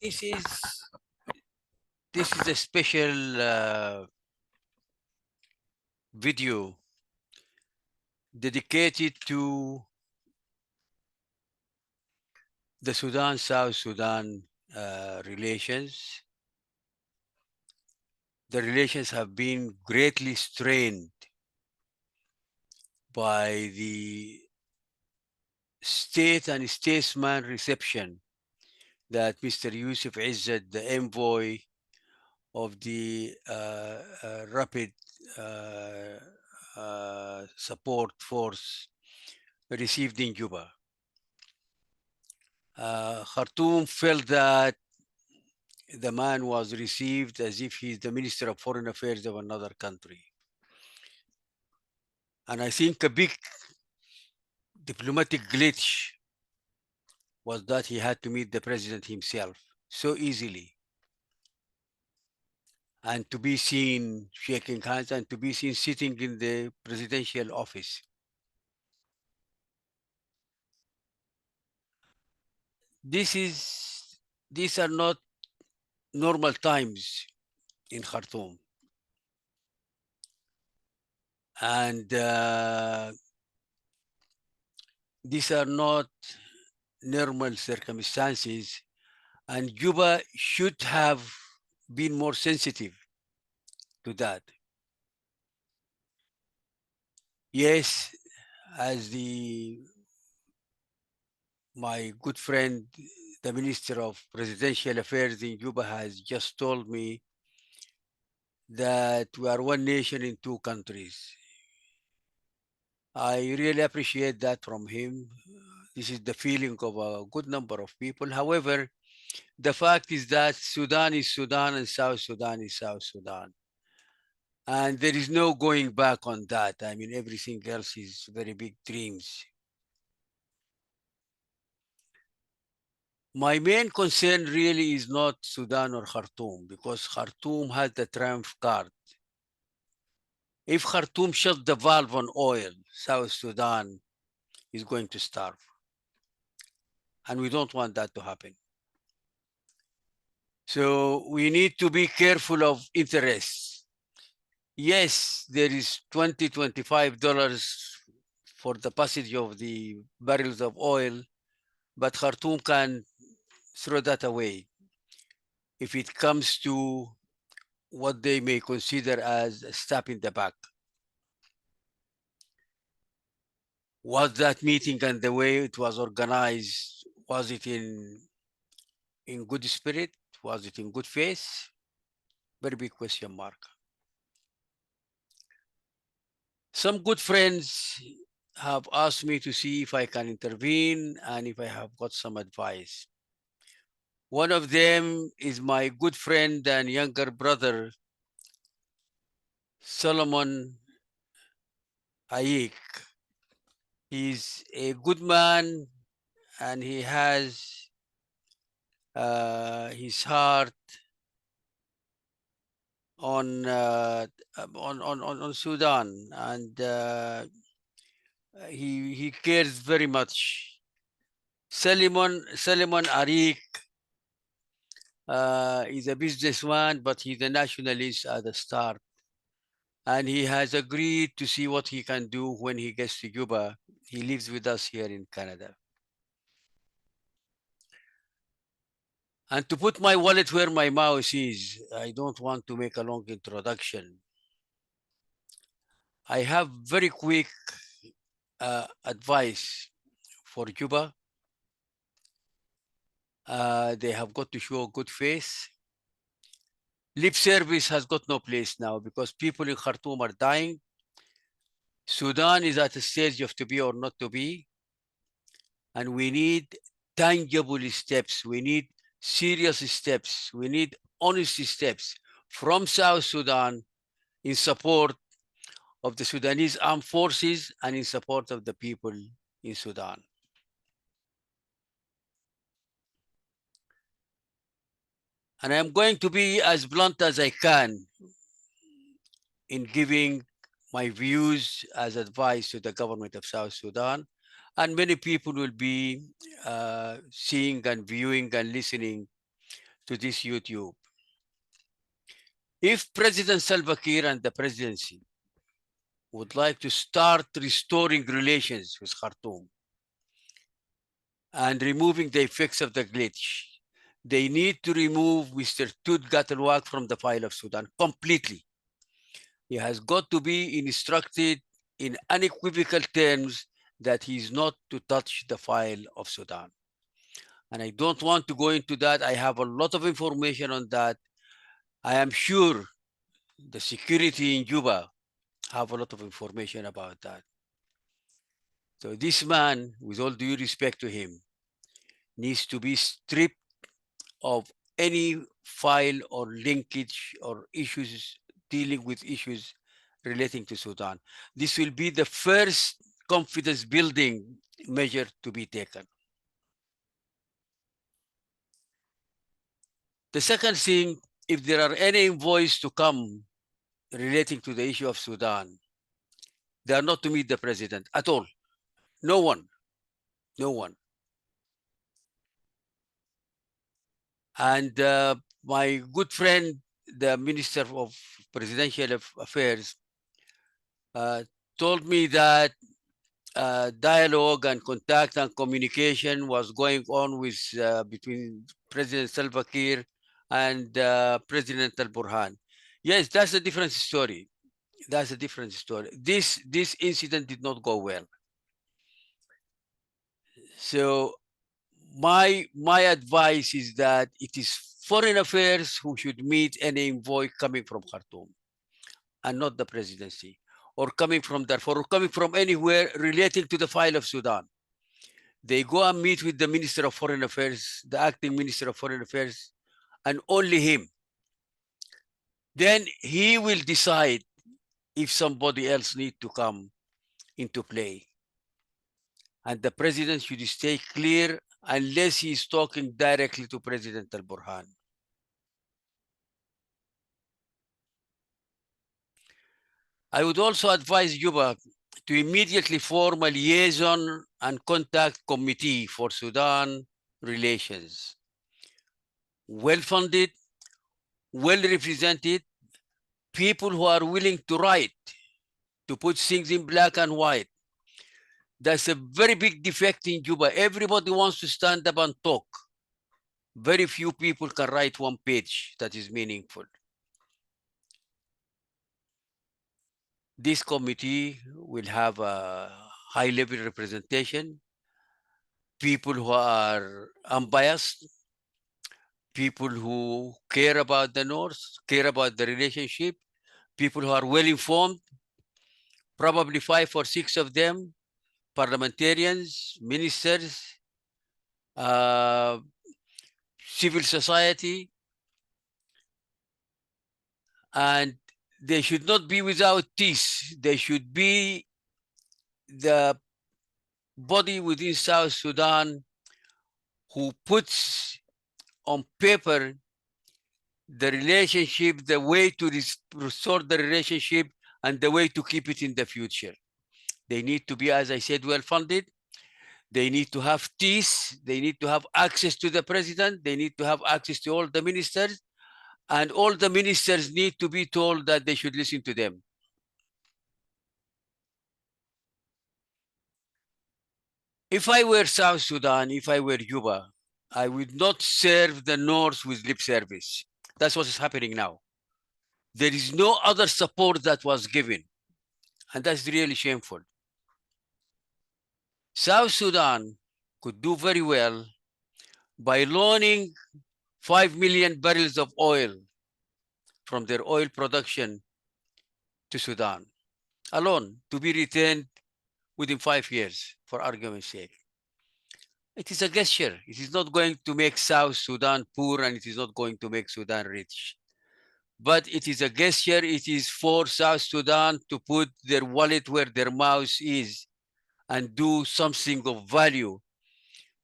This is this is a special video dedicated to the South Sudan relations. The relations have been greatly strained by the state and statesman reception that Mr. Yousif Izzat, the envoy of the rapid uh, support force, received in Juba. Khartoum felt that the man was received as if he's the Minister of Foreign Affairs of another country. And I think a big diplomatic glitch was that he had to meet the president himself so easily, and to be seen shaking hands, and to be seen sitting in the presidential office. These are not normal times in Khartoum. And these are not normal circumstances. And Juba should have been more sensitive to that. Yes, as my good friend, the Minister of Presidential Affairs in Juba, has just told me, that we are one nation in two countries. I really appreciate that from him. This is the feeling of a good number of people. However, the fact is that Sudan is Sudan and South Sudan is South Sudan. And there is no going back on that. I mean, everything else is very big dreams. My main concern really is not Sudan or Khartoum, because Khartoum has the triumph card. If Khartoum shuts the valve on oil, South Sudan is going to starve. And we don't want that to happen. So we need to be careful of interests. Yes, there is $20, $25 for the passage of the barrels of oil, but Khartoum can throw that away if it comes to what they may consider as a stab in the back. Was that meeting and the way it was organized, was it in good spirit? Was it in good faith? Very big question mark. Some good friends have asked me to see if I can intervene and if I have got some advice. One of them is my good friend and younger brother, Solomon Ayik. He's a good man and he has his heart on Sudan, and he cares very much. Solomon Arik is a businessman, but he's a nationalist at the start. And he has agreed to see what he can do when he gets to Juba. He lives with us here in Canada. And to put my wallet where my mouth is, I don't want to make a long introduction. I have very quick advice for Juba. They have got to show good faith. Lip service has got no place now, because people in Khartoum are dying. Sudan is at a stage of to be or not to be. And we need tangible steps. We need serious steps. We need honest steps from South Sudan in support of the Sudanese armed forces and in support of the people in Sudan. And I'm going to be as blunt as I can in giving my views as advice to the government of South Sudan. And many people will be seeing and viewing and listening to this YouTube. If President Salva Kiir and the presidency would like to start restoring relations with Khartoum and removing the effects of the glitch, they need to remove Mr. Tut Gatalwak from the file of Sudan completely. He has got to be instructed in unequivocal terms that he is not to touch the file of Sudan. And I don't want to go into that. I have a lot of information on that. I am sure the security in Juba have a lot of information about that. So this man, with all due respect to him, needs to be stripped of any file or linkage or issues dealing with issues relating to Sudan. This will be the first confidence building measure to be taken. The second thing, if there are any envoys to come relating to the issue of Sudan, they are not to meet the president at all. No one. No one. And my good friend, the Minister of Presidential Affairs, told me that dialogue and contact and communication was going on with between President Salva Kiir and President Al Burhan. Yes, that's a different story. That's a different story. This incident did not go well. So my advice is that it is foreign affairs who should meet any envoy coming from Khartoum and not the presidency, or coming from Darfur, or coming from anywhere relating to the file of Sudan. They go and meet with the Minister of Foreign Affairs, the acting Minister of Foreign Affairs, and only him. Then he will decide if somebody else needs to come into play. And the president should stay clear unless he is talking directly to President Al Burhan. I would also advise Juba to immediately form a liaison and contact committee for Sudan relations. Well-funded, well-represented, people who are willing to write, to put things in black and white. That's a very big defect in Juba. Everybody wants to stand up and talk. Very few people can write one page that is meaningful. This committee will have a high-level representation, people who are unbiased, people who care about the North, care about the relationship, people who are well-informed, probably 5 or 6 of them, parliamentarians, ministers, civil society, and they should not be without teeth. They should be the body within South Sudan who puts on paper the relationship, the way to restore the relationship, and the way to keep it in the future. They need to be, as I said, well-funded. They need to have teeth. They need to have access to the president. They need to have access to all the ministers. And all the ministers need to be told that they should listen to them. If I were South Sudan, if I were Juba, I would not serve the North with lip service. That's what is happening now. There is no other support that was given. And that's really shameful. South Sudan could do very well by loaning 5 million barrels of oil from their oil production to Sudan alone, to be returned within 5 years, for argument's sake. It is a gesture. It is not going to make South Sudan poor, and it is not going to make Sudan rich. But it is a gesture. It is for South Sudan to put their wallet where their mouth is and do something of value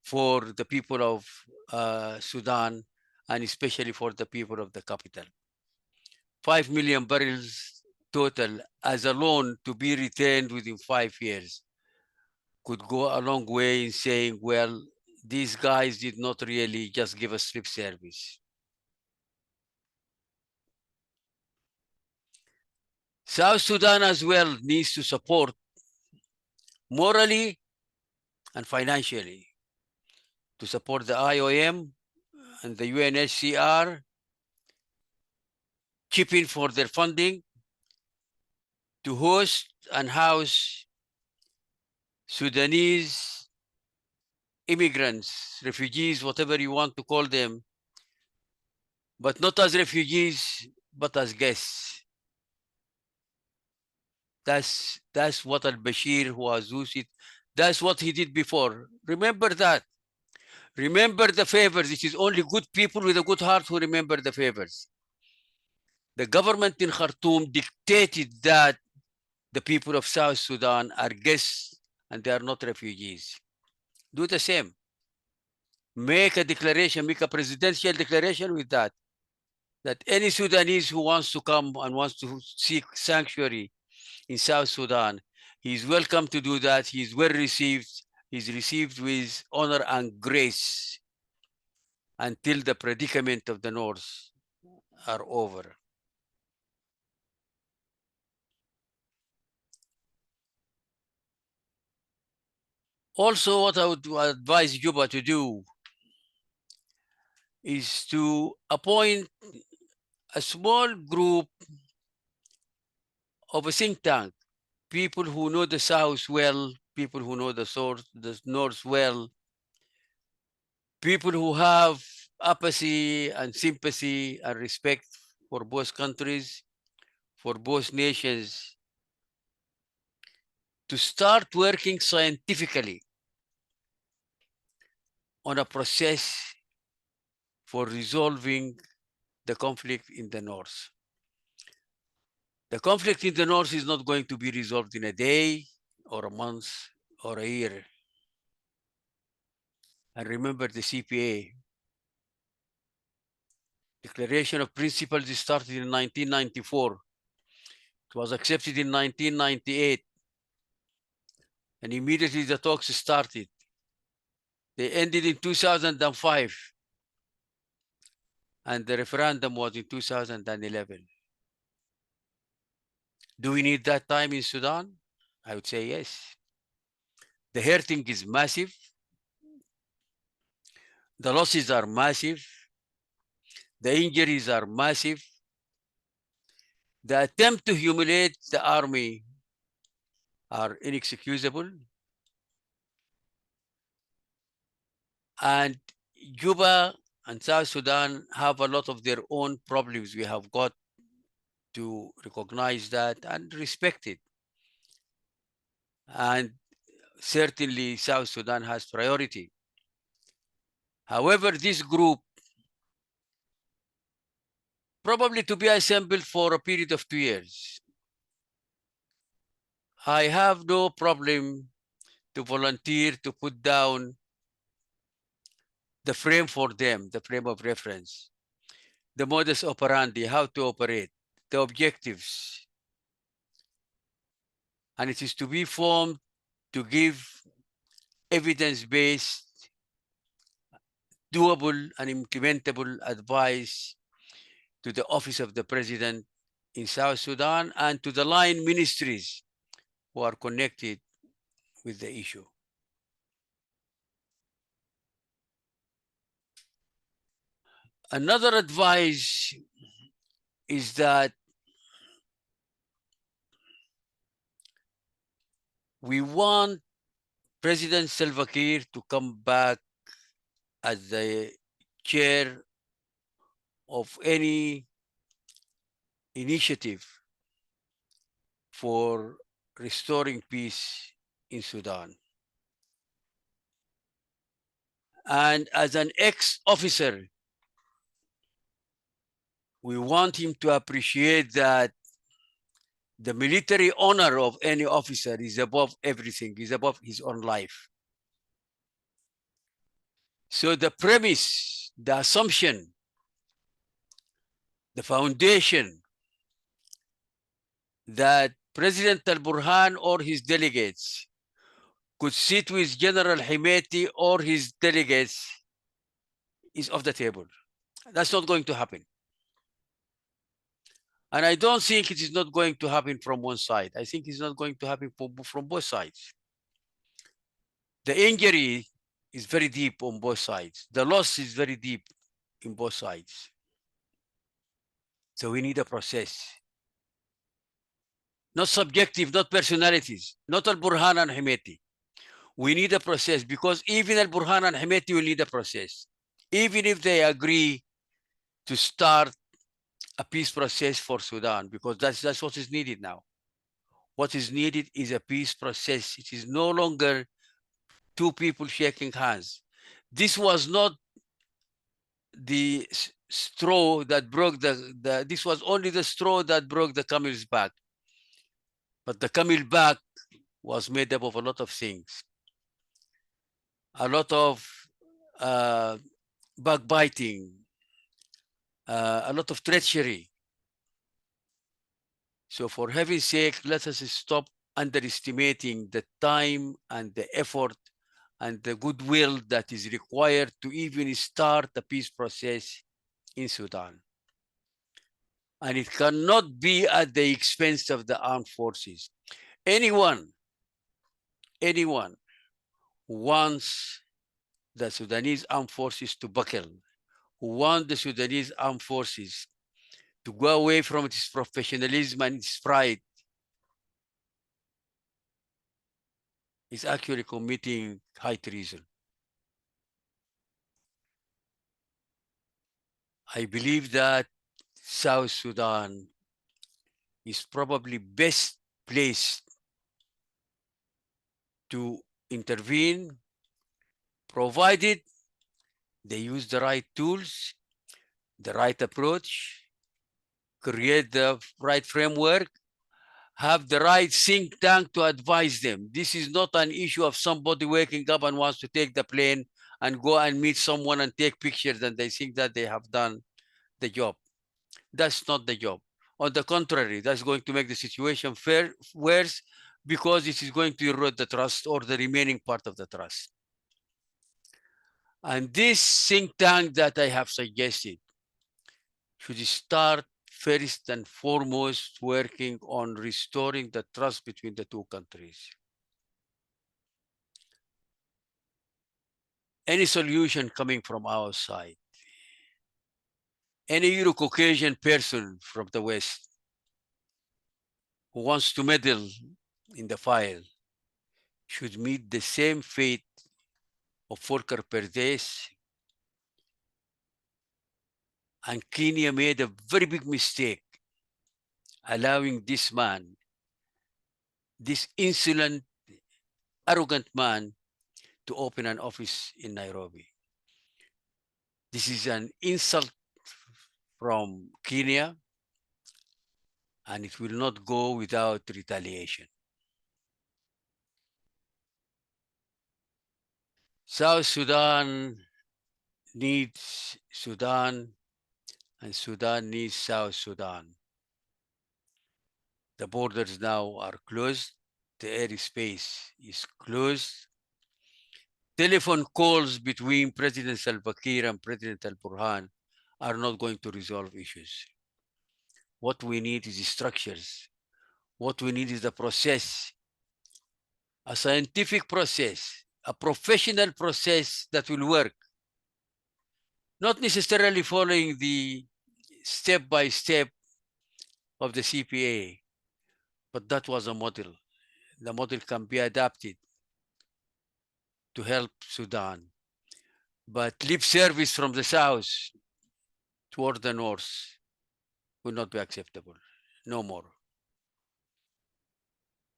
for the people of Sudan, and especially for the people of the capital. 5 million barrels total as a loan to be returned within 5 years could go a long way in saying, well, these guys did not really just give us lip service. South Sudan as well needs to support morally and financially to support the IOM and the UNHCR, chip in for their funding to host and house Sudanese immigrants, refugees, whatever you want to call them, but not as refugees, but as guests. That's what al-Bashir, who was Husit, that's what he did before. Remember that. Remember the favors. It is only good people with a good heart who remember the favors. The government in Khartoum dictated that the people of South Sudan are guests and they are not refugees. Do the same. Make a declaration, make a presidential declaration with that. That any Sudanese who wants to come and wants to seek sanctuary in South Sudan, he is welcome to do that. He is well received. He is received with honor and grace until the predicament of the North are over. Also, what I would advise Juba to do is to appoint a small group of a think tank, people who know the South well, people who know the North well, people who have apathy and sympathy and respect for both countries, for both nations, to start working scientifically on a process for resolving the conflict in the North. The conflict in the North is not going to be resolved in a day or a month or a year. And remember the CPA, Declaration of Principles, started in 1994. It was accepted in 1998. And immediately the talks started. They ended in 2005. And the referendum was in 2011. Do we need that time in Sudan? I would say yes. The hurting is massive. The losses are massive. The injuries are massive. The attempt to humiliate the army are inexcusable. And Juba and South Sudan have a lot of their own problems. We have got to recognize that and respect it. And certainly South Sudan has priority. However, this group, probably to be assembled for a period of 2 years, I have no problem to volunteer to put down the frame for them, the frame of reference, the modus operandi, how to operate, the objectives. And it is to be formed to give evidence-based, doable and implementable advice to the office of the president in South Sudan and to the line ministries who are connected with the issue. Another advice is that we want President Salva Kiir to come back as the chair of any initiative for restoring peace in Sudan. And as an ex-officer, we want him to appreciate that the military honor of any officer is above everything, is above his own life. So the premise, the assumption, the foundation that President Burhan or his delegates could sit with General Hemedti or his delegates is off the table. That's not going to happen. And I don't think it is not going to happen from one side. I think it's not going to happen from both sides. The injury is very deep on both sides. The loss is very deep in both sides. So we need a process. Not subjective, not personalities, not Al Burhan and Hemedti. We need a process because even Al Burhan and Hemedti will need a process. Even if they agree to start a peace process for Sudan, because that's what is needed now. What is needed is a peace process. It is no longer two people shaking hands. This was not the straw that broke this was only the straw that broke the camel's back. But the camel back was made up of a lot of things, a lot of uh, backbiting, a lot of treachery. So for heaven's sake, let us stop underestimating the time and the effort and the goodwill that is required to even start the peace process in Sudan. And it cannot be at the expense of the armed forces. Anyone who wants the Sudanese armed forces to buckle, who wants the Sudanese armed forces to go away from its professionalism and its pride, is actually committing high treason. I believe that South Sudan is probably best placed to intervene, provided they use the right tools, the right approach, create the right framework, have the right think tank to advise them. This is not an issue of somebody waking up and wants to take the plane and go and meet someone and take pictures and they think that they have done the job. That's not the job. On the contrary, that's going to make the situation worse because it is going to erode the trust or the remaining part of the trust. And this think tank that I have suggested should start first and foremost working on restoring the trust between the two countries. Any solution coming from our side, any Euro-Caucasian person from the West who wants to meddle in the file should meet the same fate of Volker Perdes. And Kenya made a very big mistake allowing this man, this insolent, arrogant man, to open an office in Nairobi. This is an insult from Kenya, and it will not go without retaliation. South Sudan needs Sudan, and Sudan needs South Sudan. The borders now are closed. The airspace is closed. Telephone calls between President Salva Kiir and President Al Burhan are not going to resolve issues. What we need is structures. What we need is a process, a scientific process, a professional process that will work. Not necessarily following the step by step of the CPA, but that was a model. The model can be adapted to help Sudan. But lip service from the south toward the north will not be acceptable. No more.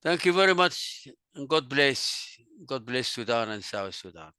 Thank you very much. And God bless. God bless Sudan and South Sudan.